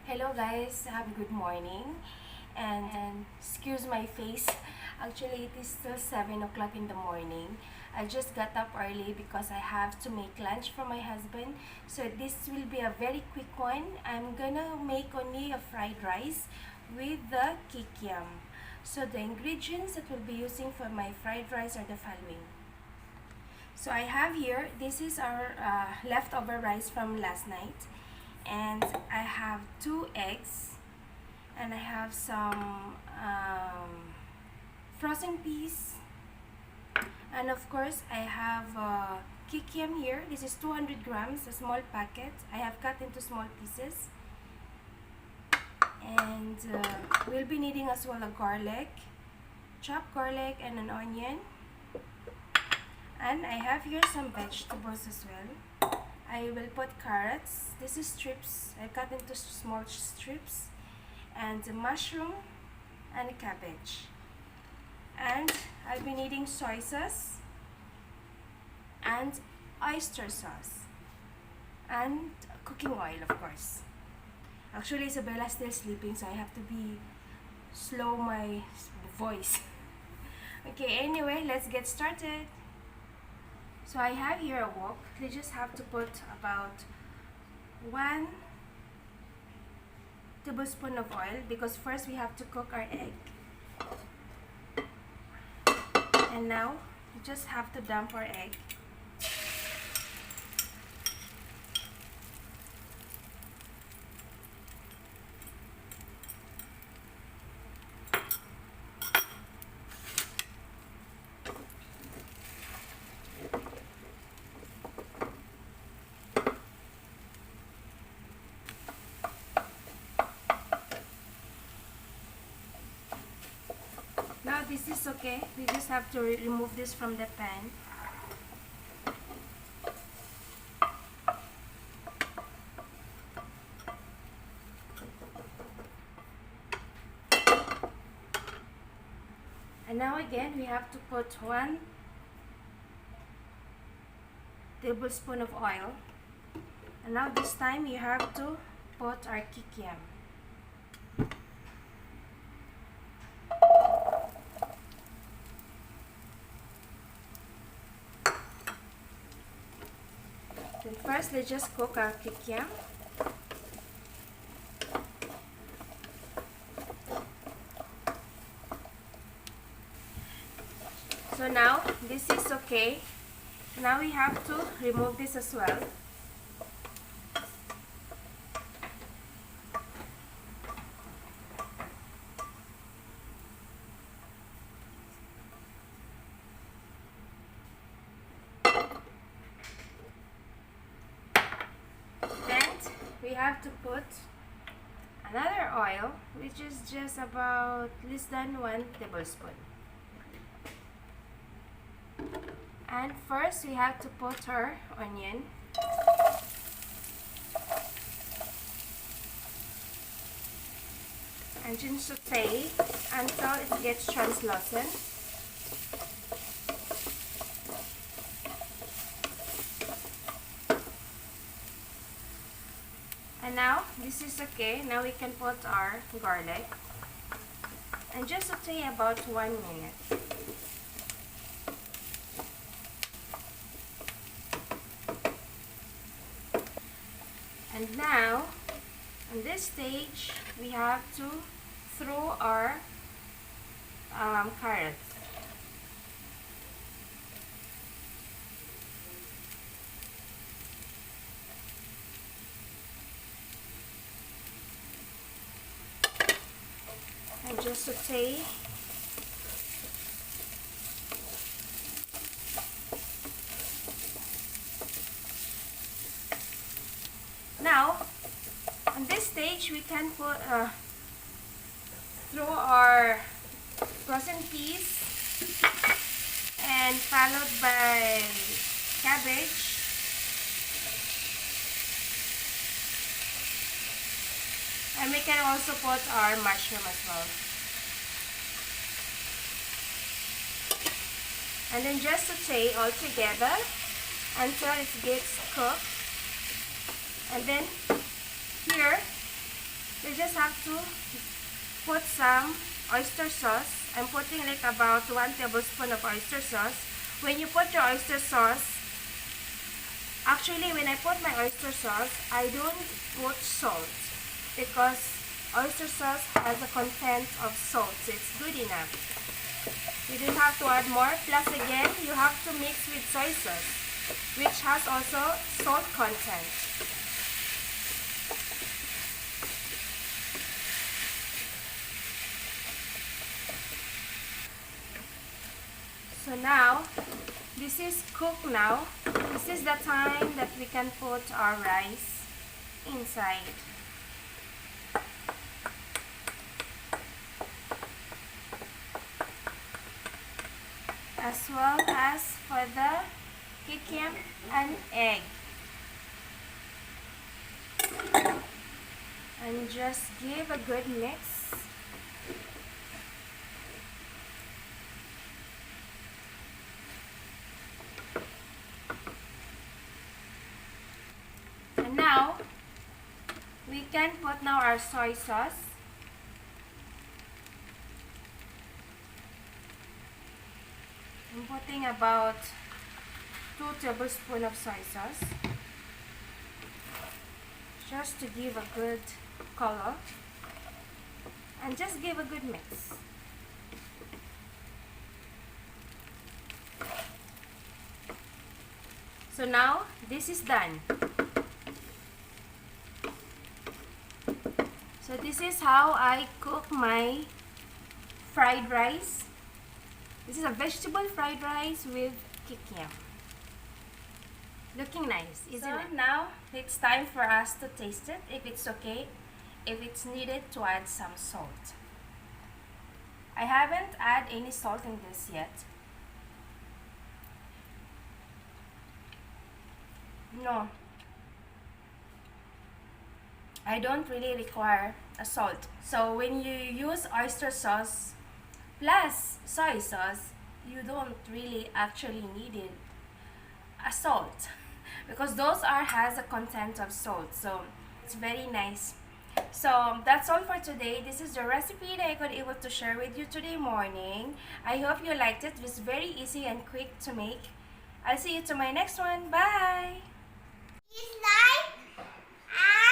Hello guys, have a good morning and excuse my face. Actually, it is still 7 o'clock in the morning. I just got up early because I have to make lunch for my husband. So this will be a very quick one. I'm gonna make only a fried rice with the kikiam. So the ingredients that we'll be using for my fried rice are the following. So I have here, this is our leftover rice from last night. And I have 2 eggs, and I have some frozen peas, and of course I have kikiam here. This is 200 grams, a small packet. I have cut into small pieces. And we'll be needing as well a garlic, chopped garlic, and an onion. And I have here some vegetables as well. I will put carrots. This is strips. I cut into small strips. And a mushroom and a cabbage. And I'll be needing soy sauce and oyster sauce and cooking oil, of course. Actually, Isabella's still sleeping, so I have to be slow my voice. Okay, anyway, let's get started. So I have here a wok. We just have to put about 1 tablespoon of oil because first we have to cook our egg. And now we just have to dump our egg. Now this is okay. We just have to remove this from the pan. And now again we have to put 1 tablespoon of oil. And now this time you have to put our kikiam. Then first let's just cook our kikiam. So now this is okay. Now we have to remove this as well. We have to put another oil, which is just about less than 1 tablespoon. And first we have to put our onion. And just saute until it gets translucent. And now this is okay. Now we can put our garlic and just saute about 1 minute. And now on this stage we have to throw our carrots. And just saute now, on this stage, we can put throw our frozen peas and followed by cabbage. And we can also put our mushroom as well. And then just saute all together until it gets cooked. And then here, you just have to put some oyster sauce. I'm putting like about 1 tablespoon of oyster sauce. When you put your oyster sauce, actually when I put my oyster sauce, I don't put salt because oyster sauce has a content of salt, so it's good enough. You don't have to add more. Plus again, you have to mix with soy sauce, which has also salt content. So now, this is cooked now. This is the time that we can put our rice inside. As well as for the kikiam and egg. And just give a good mix. And now, we can put now our soy sauce. I'm putting about 2 tablespoons of soy sauce just to give a good color and just give a good mix. So now this is done. So this is how I cook my fried rice. This is a vegetable fried rice with kikiam. Looking nice, isn't it? Now it's time for us to taste it, if it's okay, if it's needed to add some salt. I haven't added any salt in this yet. No, I don't really require a salt. So when you use oyster sauce plus soy sauce, you don't really actually need it a salt because those has a content of salt, so it's very nice. So that's all for today. This is the recipe that I got able to share with you today morning. I hope you liked it. It was very easy and quick to make. I'll see you to my next one. Bye. Please like and